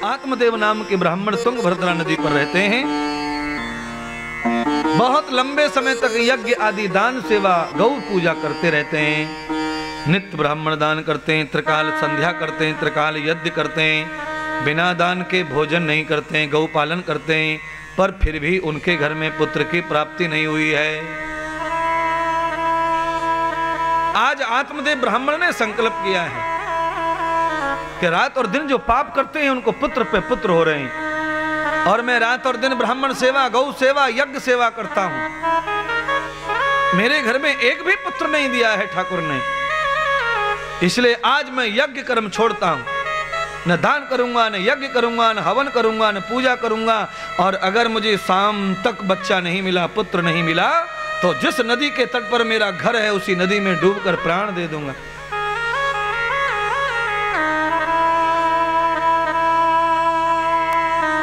आत्मदेव नाम के ब्राह्मण तुंगभद्रा नदी पर रहते हैं। बहुत लंबे समय तक यज्ञ आदि दान सेवा गौ पूजा करते रहते हैं। नित्य ब्राह्मण दान करते हैं, त्रिकाल संध्या करते हैं, त्रिकाल यज्ञ करते हैं, बिना दान के भोजन नहीं करते हैं, गौ पालन करते हैं, पर फिर भी उनके घर में पुत्र की प्राप्ति नहीं हुई है। आज आत्मदेव ब्राह्मण ने संकल्प किया है कि रात और दिन जो पाप करते हैं उनको पुत्र पे पुत्र हो रहे हैं, और मैं रात और दिन ब्राह्मण सेवा, गौ सेवा, यज्ञ सेवा करता हूं। मेरे घर में एक भी पुत्र नहीं दिया है ठाकुर ने, इसलिए आज मैं यज्ञ कर्म छोड़ता हूं। न दान करूंगा, न यज्ञ करूंगा, न हवन करूंगा, न पूजा करूंगा, और अगर मुझे शाम तक बच्चा नहीं मिला, पुत्र नहीं मिला, तो जिस नदी के तट पर मेरा घर है उसी नदी में डूबकर प्राण दे दूंगा।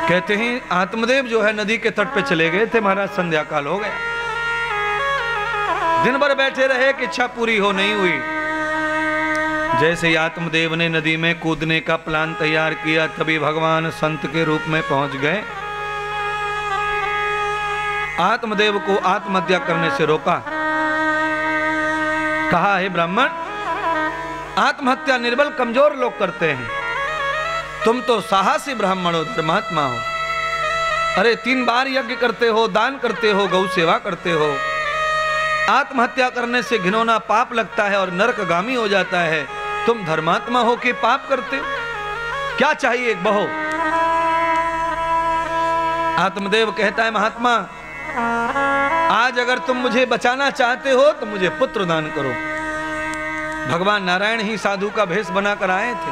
कहते हैं आत्मदेव जो है नदी के तट पे चले गए थे महाराज, संध्या काल हो गया। दिन भर बैठे रहे कि इच्छा पूरी हो नहीं हुई। जैसे ही आत्मदेव ने नदी में कूदने का प्लान तैयार किया, तभी भगवान संत के रूप में पहुंच गए। आत्मदेव को आत्महत्या करने से रोका। कहा, हे ब्राह्मण, आत्महत्या निर्बल कमजोर लोग करते हैं, तुम तो साहसी ब्राह्मण हो, धर्मात्मा हो। अरे 3 बार यज्ञ करते हो, दान करते हो, गौ सेवा करते हो। आत्महत्या करने से घिनौना पाप लगता है और नरकगामी हो जाता है। तुम धर्मात्मा हो कि पाप करते हो? क्या चाहिए बहो? आत्मदेव कहता है, महात्मा, आज अगर तुम मुझे बचाना चाहते हो तो मुझे पुत्र दान करो। भगवान नारायण ही साधु का भेष बनाकर आए थे।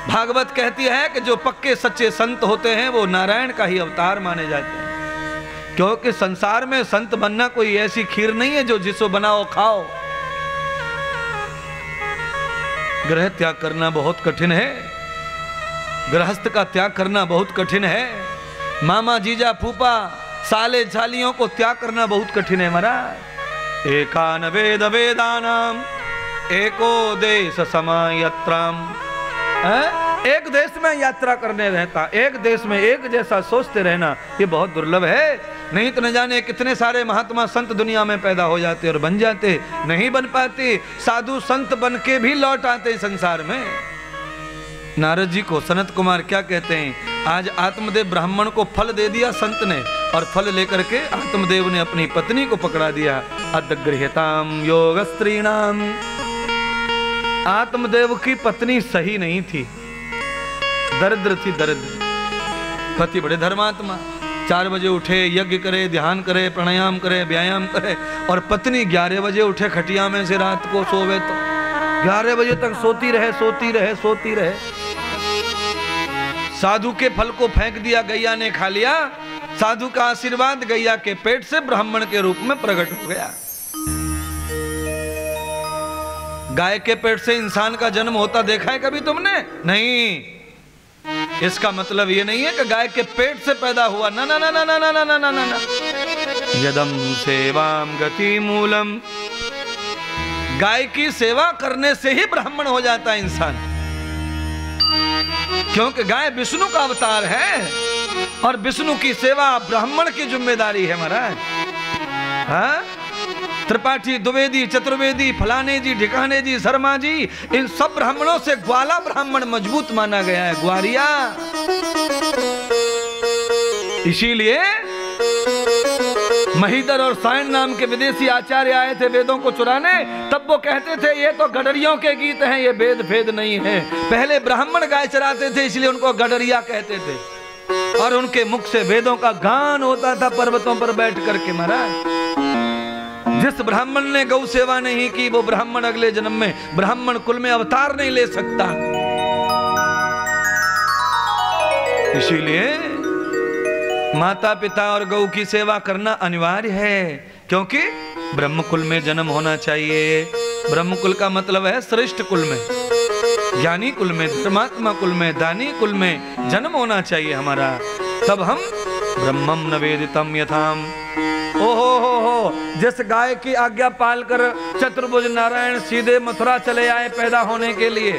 भागवत कहती है कि जो पक्के सच्चे संत होते हैं वो नारायण का ही अवतार माने जाते हैं, क्योंकि संसार में संत बनना कोई ऐसी खीर नहीं है जो जिसको बनाओ खाओ। ग्रह त्याग करना बहुत कठिन है, गृहस्थ का त्याग करना बहुत कठिन है, मामा जीजा फूफा साले झालियों को त्याग करना बहुत कठिन है महाराज। एकान वेद वेदानाम एको देश समायत्राम। एक देश में यात्रा करने रहता, एक देश में एक जैसा सोचते रहना, ये बहुत दुर्लभ है। नहीं तो न जाने कितने सारे महात्मा संत दुनिया में पैदा हो जाते और बन जाते, नहीं बन पाते। साधु संत बन के भी लौट आते संसार में। नारद जी को सनत कुमार क्या कहते हैं, आज आत्मदेव ब्राह्मण को फल दे दिया संत ने, और फल लेकर के आत्मदेव ने अपनी पत्नी को पकड़ा दिया। अदगृह्यताम योग स्त्रीणाम। आत्मदेव की पत्नी सही नहीं थी, दरिद्र थी, दरिद्र। पति बड़े धर्मात्मा, 4 बजे उठे, यज्ञ करे, ध्यान करे, प्राणायाम करे, व्यायाम करे, और पत्नी 11 बजे उठे खटिया में से, रात को सोवे तो 11 बजे तक सोती रहे, सोती रहे, सोती रहे। साधु के फल को फेंक दिया, गैया ने खा लिया। साधु का आशीर्वाद गैया के पेट से ब्राह्मण के रूप में प्रकट हो गया। गाय के पेट से इंसान का जन्म होता देखा है कभी तुमने? नहीं। इसका मतलब ये नहीं है कि गाय के पेट से पैदा हुआ, ना ना ना ना ना ना ना ना ना। यदम सेवाम गति मूलम। गाय की सेवा करने से ही ब्राह्मण हो जाता है इंसान, क्योंकि गाय विष्णु का अवतार है, और विष्णु की सेवा ब्राह्मण की जिम्मेदारी है महाराज। हाँ, त्रिपाठी, द्विवेदी, चतुर्वेदी, फलाने जी, ढिकाने जी, शर्मा जी, इन सब ब्राह्मणों से ग्वाला ब्राह्मण मजबूत माना गया है, ग्वारिया। इसीलिए महीधर और सायन नाम के विदेशी आचार्य आए थे वेदों को चुराने, तब वो कहते थे ये तो गडरियों के गीत हैं, ये वेद भेद नहीं है। पहले ब्राह्मण गाय चराते थे, इसलिए उनको गडरिया कहते थे, और उनके मुख से वेदों का गान होता था पर्वतों पर बैठ करके महाराज। जिस ब्राह्मण ने गौ सेवा नहीं की, वो ब्राह्मण अगले जन्म में ब्राह्मण कुल में अवतार नहीं ले सकता। इसीलिए माता पिता और गौ की सेवा करना अनिवार्य है, क्योंकि ब्रह्म कुल में जन्म होना चाहिए। ब्रह्म कुल का मतलब है श्रेष्ठ कुल में, ज्ञानी कुल में, धर्मात्मा कुल में, दानी कुल में जन्म होना चाहिए हमारा। तब हम ब्रह्मम नवेदितम यथाम। ओहो हो, जिस गाय की आज्ञा पालकर चतुर्भुज नारायण सीधे मथुरा चले आए पैदा होने के लिए,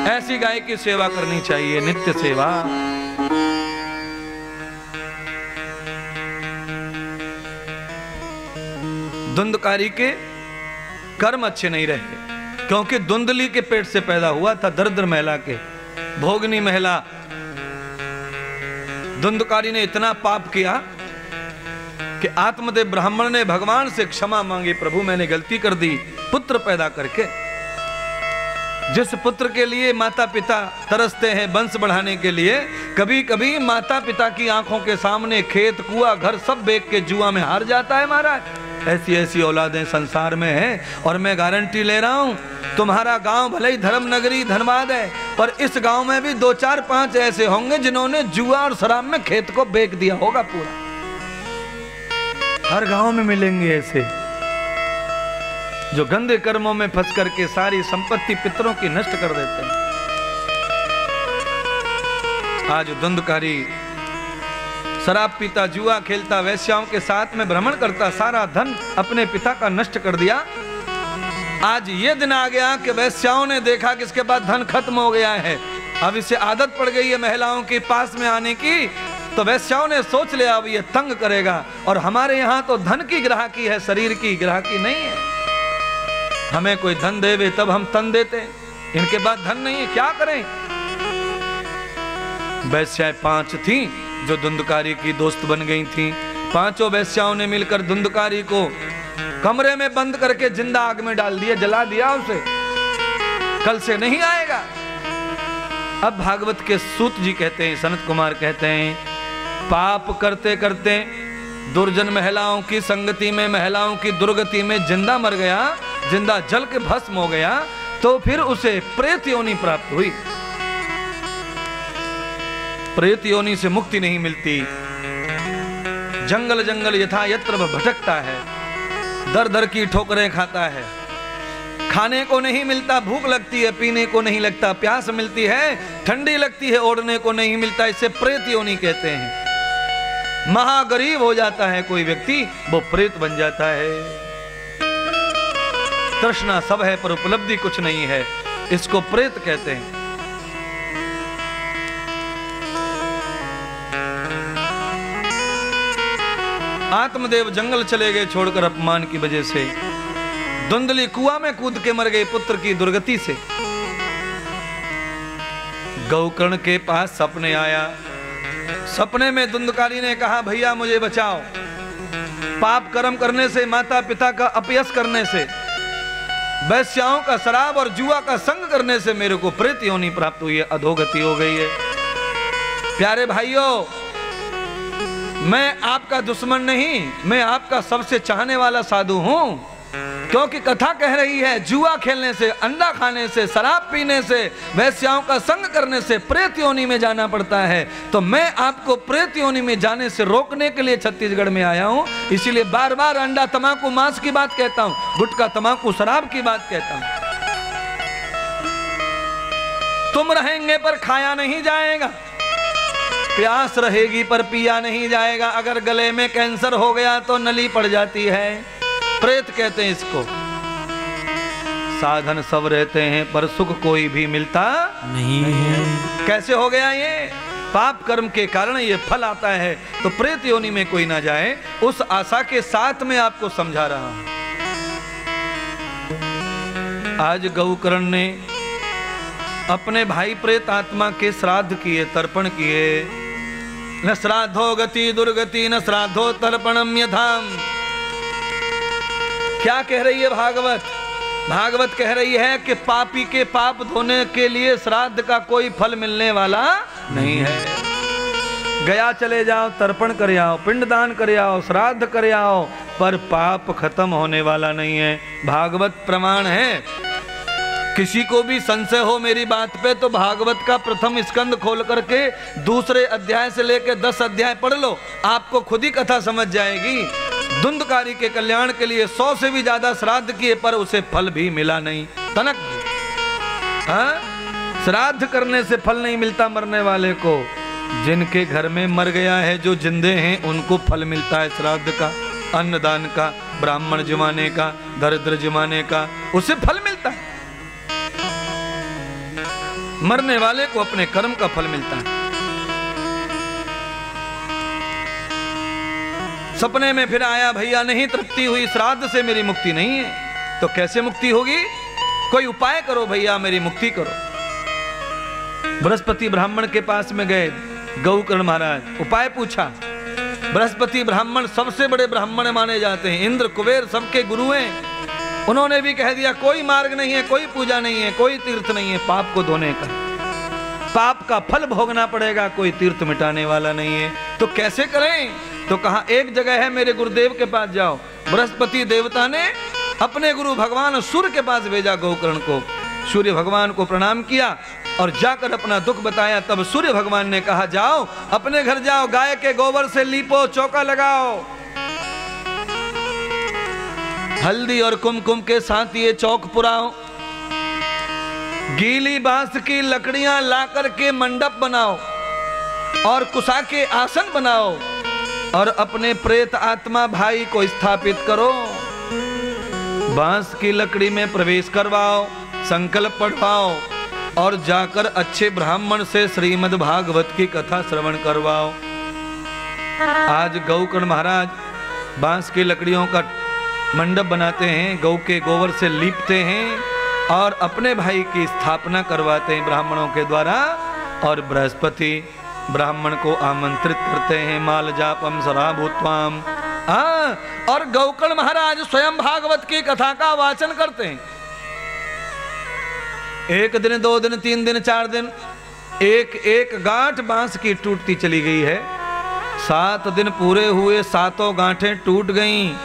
ऐसी गाय की सेवा करनी चाहिए, नित्य सेवा। धुंधकारी के कर्म अच्छे नहीं रहे, क्योंकि धुंधली के पेट से पैदा हुआ था, दरिद्र महिला के, भोगनी महिला। धुंधकारी ने इतना पाप किया कि आत्मदेव ब्राह्मण ने भगवान से क्षमा मांगी, प्रभु मैंने गलती कर दी पुत्र पैदा करके। जिस पुत्र के लिए माता पिता तरसते हैं वंश बढ़ाने के लिए, कभी कभी माता पिता की आंखों के सामने खेत कुआं घर सब बेच के जुआ में हार जाता है महाराज। ऐसी ऐसी औलादें संसार में हैं, और मैं गारंटी ले रहा हूं, तुम्हारा गांव भले ही धर्म नगरी धनबाद है, पर इस गांव में भी 2 4 5 ऐसे होंगे जिन्होंने जुआ और शराब में खेत को बेच दिया होगा पूरा। हर गांव में मिलेंगे ऐसे जो गंदे कर्मों में फंस करके सारी संपत्ति पितरों की नष्ट कर देते हैं। आज धुंधकारी शराब पीता, जुआ खेलता, वैश्याओं के साथ में भ्रमण करता, सारा धन अपने पिता का नष्ट कर दिया। आज ये दिन आ गया कि वैश्याओं ने देखा कि इसके बाद धन खत्म हो गया है, अब इसे आदत पड़ गई है महिलाओं के पास में आने की, तो वैश्याओं ने सोच लिया अब ये तंग करेगा, और हमारे यहाँ तो धन की ग्राहकी है, शरीर की ग्राहकी नहीं है। हमें कोई धन देवे तब हम तन देते, इनके बाद धन नहीं है, क्या करें। वैश्याएं 5 थी जो धुंधकारी की दोस्त बन गई थी। 5 वैश्याओं ने मिलकर धुंधकारी को कमरे में बंद करके जिंदा आग में डाल दिया, जला दिया उसे, कल से नहीं आएगा। अब भागवत के सूत जी कहते हैं, सनत कुमार कहते हैं, पाप करते करते दुर्जन महिलाओं की संगति में, महिलाओं की दुर्गति में जिंदा मर गया, जिंदा जल के भस्म हो गया, तो फिर उसे प्रेत योनि प्राप्त हुई। प्रेत योनि से मुक्ति नहीं मिलती, जंगल जंगल यथा यत्र भटकता है, दर दर की ठोकरें खाता है, खाने को नहीं मिलता, भूख लगती है, पीने को नहीं लगता, प्यास मिलती है, ठंडी लगती है, ओढ़ने को नहीं मिलता, इसे प्रेत योनि कहते हैं। महागरीब हो जाता है कोई व्यक्ति, वो प्रेत बन जाता है। तृष्णा सब है पर उपलब्धि कुछ नहीं है, इसको प्रेत कहते हैं। आत्मदेव जंगल चले गए छोड़कर अपमान की वजह से, धुंधली कुआं में कूद के मर गए पुत्र की दुर्गति से। गौकर्ण के पास सपने आया, सपने में धुंधकारी ने कहा भैया मुझे बचाओ, पाप कर्म करने से, माता पिता का अपयश करने से, वैश्याओं का शराब और जुआ का संग करने से मेरे को प्रेत योनि प्राप्त हुई है, अधोगति हो गई है। प्यारे भाइयों, मैं आपका दुश्मन नहीं, मैं आपका सबसे चाहने वाला साधु हूं, क्योंकि कथा कह रही है जुआ खेलने से, अंडा खाने से, शराब पीने से, वैश्याओं का संग करने से प्रेत योनि में जाना पड़ता है। तो मैं आपको प्रेत योनि में जाने से रोकने के लिए छत्तीसगढ़ में आया हूं, इसीलिए बार बार अंडा, तमाकू, मांस की बात कहता हूं, गुटखा, तमाकू, शराब की बात कहता हूं। तुम रहेंगे पर खाया नहीं जाएगा, प्यास रहेगी पर पिया नहीं जाएगा, अगर गले में कैंसर हो गया तो नली पड़ जाती है, प्रेत कहते हैं इसको। साधन सब रहते हैं पर सुख कोई भी मिलता नहीं है। कैसे हो गया ये? पाप कर्म के कारण ये फल आता है, तो प्रेत योनि में कोई ना जाए, उस आशा के साथ में आपको समझा रहा हूं। आज गौकर्ण ने अपने भाई प्रेत आत्मा के श्राद्ध किए, तर्पण किए। न श्राद्धो गति दुर्गति, न श्राद्धो तर्पणम यथाम। क्या कह रही है भागवत? भागवत कह रही है कि पापी के पाप धोने के लिए श्राद्ध का कोई फल मिलने वाला नहीं है। गया चले जाओ, तर्पण कर आओ, पिंडदान कर आओ, श्राद्ध कर आओ, पर पाप खत्म होने वाला नहीं है। भागवत प्रमाण है। किसी को भी संशय हो मेरी बात पे तो भागवत का प्रथम स्कंद खोल करके दूसरे अध्याय से लेकर 10 अध्याय पढ़ लो, आपको खुद ही कथा समझ जाएगी। धुंधकारी के कल्याण के लिए 100 से भी ज्यादा श्राद्ध किए पर उसे फल भी मिला नहीं, तनक। श्राद्ध करने से फल नहीं मिलता मरने वाले को, जिनके घर में मर गया है, जो जिंदे हैं उनको फल मिलता है श्राद्ध का, अन्नदान का, ब्राह्मण जमाने का, दरिद्र जमाने का, उसे फल मिलता है। मरने वाले को अपने कर्म का फल मिलता है। सपने में फिर आया, भैया नहीं तृप्ति हुई, श्राद्ध से मेरी मुक्ति नहीं है। तो कैसे मुक्ति होगी? कोई उपाय करो भैया, मेरी मुक्ति करो। बृहस्पति ब्राह्मण के पास में गए, गौकर्ण महाराज, उपाय पूछा। बृहस्पति ब्राह्मण सबसे बड़े ब्राह्मण माने जाते हैं, इंद्र कुबेर सबके गुरु हैं। उन्होंने भी कह दिया कोई मार्ग नहीं है, कोई पूजा नहीं है, कोई तीर्थ नहीं है पाप को धोने का, पाप का फल भोगना पड़ेगा, कोई तीर्थ मिटाने वाला नहीं है। तो कैसे करें? तो कहा एक जगह है, मेरे गुरुदेव के पास जाओ। बृहस्पति देवता ने अपने गुरु भगवान सूर्य के पास भेजा गौकर्ण को। सूर्य भगवान को प्रणाम किया और जाकर अपना दुख बताया। तब सूर्य भगवान ने कहा जाओ अपने घर जाओ, गाय के गोबर से लीपो, चौका लगाओ, हल्दी और कुमकुम के साथ ये चौक पुराओ, गीली बांस की लकड़ियां ला करके मंडप बनाओ और कुसा के आसन बनाओ और अपने प्रेत आत्मा भाई को स्थापित करो। बांस की लकड़ी में प्रवेश करवाओ, संकल्प पढ़वाओ और जाकर अच्छे ब्राह्मण से श्रीमद् भागवत की कथा श्रवण करवाओ। आज गौकर्ण महाराज बांस की लकड़ियों का मंडप बनाते हैं, गौ के गोबर से लीपते हैं और अपने भाई की स्थापना करवाते हैं ब्राह्मणों के द्वारा। और बृहस्पति ब्राह्मण को आमंत्रित करते हैं, माल जापम सरा भूत्वाम। और गौकर्ण महाराज स्वयं भागवत की कथा का वाचन करते हैं। एक दिन, 2 दिन, 3 दिन, 4 दिन, एक एक गांठ बांस की टूटती चली गई है। 7 दिन पूरे हुए, 7 गांठें टूट गईं।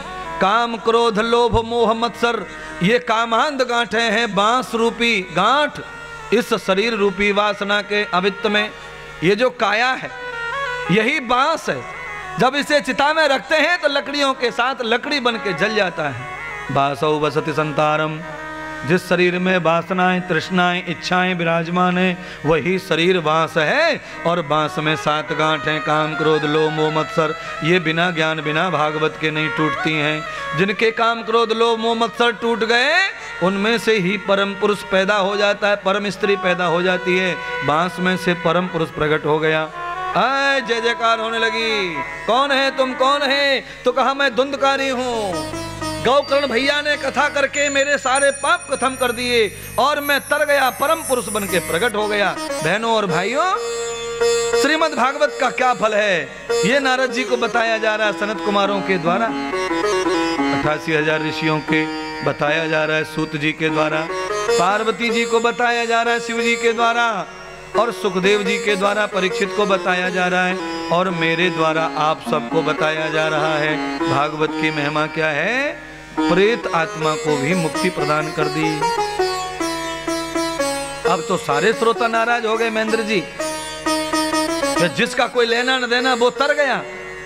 काम क्रोध लोभ मोह मत्सर, ये कामांध गांठें हैं। बांस रूपी गांठ इस शरीर रूपी वासना के अवित्त में, ये जो काया है यही बांस है। जब इसे चिता में रखते हैं तो लकड़ियों के साथ लकड़ी बन के जल जाता है। बासौ वसति संतारम, जिस शरीर में वासनाएं तृष्णाएं इच्छाएं विराजमान है वही शरीर बांस है। और बांस में 7 गांठ हैं, काम क्रोध लोभ मोह मत्सर, ये बिना ज्ञान बिना भागवत के नहीं टूटती हैं। जिनके काम क्रोध लोभ मोह मत्सर टूट गए उनमें से ही परम पुरुष पैदा हो जाता है, परम स्त्री पैदा हो जाती है। बांस में से परम पुरुष प्रकट हो गया। आय जय जयकार होने लगी। कौन है तुम, कौन है? तो कहा मैं धुंधकारी हूँ। गौकर्ण भैया ने कथा करके मेरे सारे पाप खत्म कर दिए और मैं तर गया, परम पुरुष बन के प्रकट हो गया। बहनों और भाइयों, श्रीमद् भागवत का क्या फल है ये नारद जी को बताया जा रहा है सनत कुमारों के द्वारा। 88,000 ऋषियों के बताया जा रहा है सूत जी के द्वारा, पार्वती जी को बताया जा रहा है शिव जी के द्वारा और सुखदेव जी के द्वारा परीक्षित को बताया जा रहा है और मेरे द्वारा आप सबको बताया जा रहा है। भागवत की महिमा क्या है? प्रेत आत्मा को भी मुक्ति प्रदान कर दी। अब तो सारे श्रोता नाराज हो गए महेंद्र जी, जिसका कोई लेना न देना वो तर गया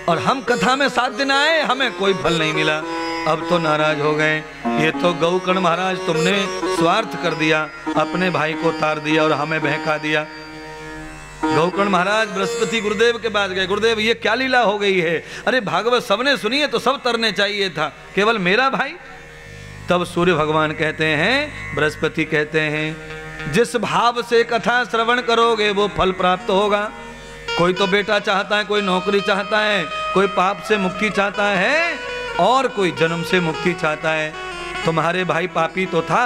और हम कथा में 7 दिन आए, हमें कोई फल नहीं मिला। अब तो नाराज हो गए। ये तो गौकर्ण महाराज तुमने स्वार्थ कर दिया, अपने भाई को तार दिया और हमें बहका दिया। गौकर्ण महाराज बृहस्पति गुरुदेव के पास गए, गुरुदेव ये क्या लीला हो गई है? अरे भागवत सबने सुनी है तो सब तरने चाहिए था, केवल मेरा भाई। तब सूर्य भगवान कहते हैं, बृहस्पति कहते हैं, जिस भाव से कथा श्रवण करोगे वो फल प्राप्त होगा। कोई तो बेटा चाहता है, कोई नौकरी चाहता है, कोई पाप से मुक्ति चाहता है और कोई जन्म से मुक्ति चाहता है। तुम्हारे भाई पापी तो था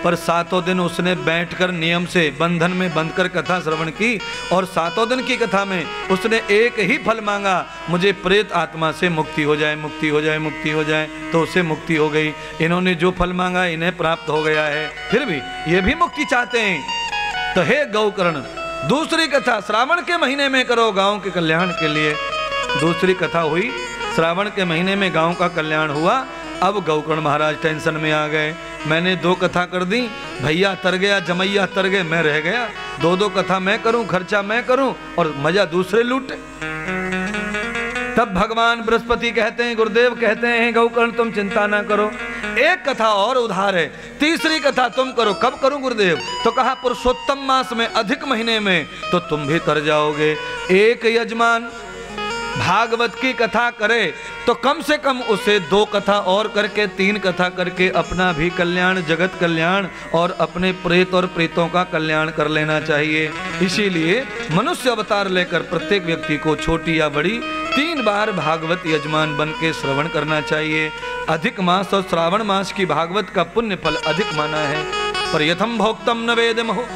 पर 7 दिन उसने बैठकर नियम से बंधन में बंधकर कथा श्रवण की और 7 दिन की कथा में उसने एक ही फल मांगा, मुझे प्रेत आत्मा से मुक्ति हो जाए, मुक्ति हो जाए, मुक्ति हो जाए। तो उसे मुक्ति हो गई। इन्होंने जो फल मांगा इन्हें प्राप्त हो गया है, फिर भी ये भी मुक्ति चाहते हैं। तो हे गौकर्ण, दूसरी कथा श्रावण के महीने में करो गाँव के कल्याण के लिए। दूसरी कथा हुई, श्रावण के महीने में गाँव का कल्याण हुआ। अब गौकर्ण महाराज टेंशन में आ गए। मैंने 2 कथा कर दी, भैया तर गया, जमैया तर गए, मैं रह गया। 2 कथा मैं करूं, खर्चा मैं करूं और मजा दूसरे लूटे। तब भगवान बृहस्पति कहते हैं, गुरुदेव कहते हैं, गौकर्ण तुम चिंता ना करो, एक कथा और उधार है, तीसरी कथा तुम करो। कब करूं गुरुदेव? तो कहा पुरुषोत्तम मास में, अधिक महीने में, तो तुम भी तर जाओगे। एक यजमान भागवत की कथा करे तो कम से कम उसे 2 कथा और करके 3 कथा करके अपना भी कल्याण, जगत कल्याण और अपने प्रेत और प्रेतों का कल्याण कर लेना चाहिए। इसीलिए मनुष्य अवतार लेकर प्रत्येक व्यक्ति को छोटी या बड़ी 3 बार भागवत यजमान बन के श्रवण करना चाहिए। अधिक मास और श्रावण मास की भागवत का पुण्य फल अधिक माना है। पर यथम भोक्तम न वेदमहो,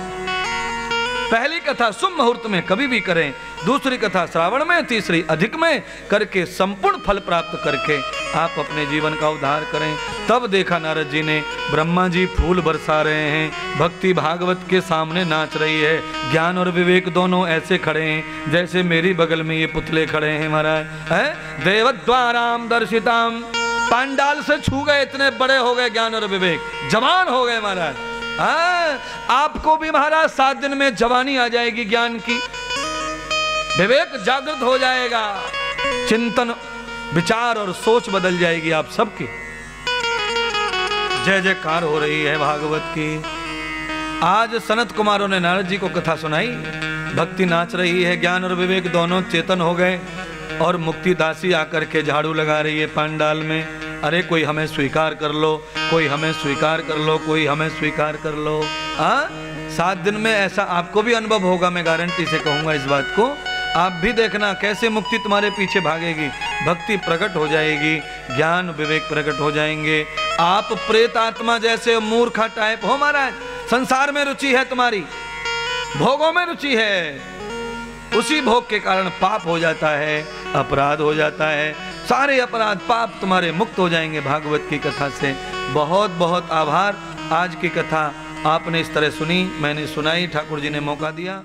पहली कथा शुभ मुहूर्त में कभी भी करें, दूसरी कथा श्रावण में, तीसरी अधिक में करके संपूर्ण फल प्राप्त करके आप अपने जीवन का उद्धार करें। तब देखा नारद जी ने ब्रह्मा जी फूल बरसा रहे हैं, भक्ति भागवत के सामने नाच रही है, ज्ञान और विवेक दोनों ऐसे खड़े हैं जैसे मेरी बगल में ये पुतले खड़े हैं महाराज। है देवद्वाराम दर्शिताम, पांडाल से छू गए, इतने बड़े हो गए ज्ञान और विवेक, जवान हो गए महाराज। आपको भी महाराज 7 दिन में जवानी आ जाएगी, ज्ञान की, विवेक जागृत हो जाएगा, चिंतन विचार और सोच बदल जाएगी आप सबकी। जय जयकार हो रही है भागवत की। आज सनत कुमारों ने नारद जी को कथा सुनाई, भक्ति नाच रही है, ज्ञान और विवेक दोनों चेतन हो गए और मुक्ति दासी आकर के झाड़ू लगा रही है पांडाल में। अरे कोई हमें स्वीकार कर लो, कोई हमें स्वीकार कर लो, कोई हमें स्वीकार कर लो। 7 दिन में ऐसा आपको भी अनुभव होगा, मैं गारंटी से कहूंगा इस बात को। आप भी देखना कैसे मुक्ति तुम्हारे पीछे भागेगी, भक्ति प्रकट हो जाएगी, ज्ञान विवेक प्रकट हो जाएंगे। आप प्रेत आत्मा जैसे मूर्खा टाइप हो महाराज, संसार में रुचि है तुम्हारी, भोगों में रुचि है, उसी भोग के कारण पाप हो जाता है, अपराध हो जाता है, सारे अपराध पाप तुम्हारे मुक्त हो जाएंगे भागवत की कथा से। बहुत बहुत आभार। आज की कथा आपने इस तरह सुनी, मैंने सुनाई, ठाकुर जी ने मौका दिया।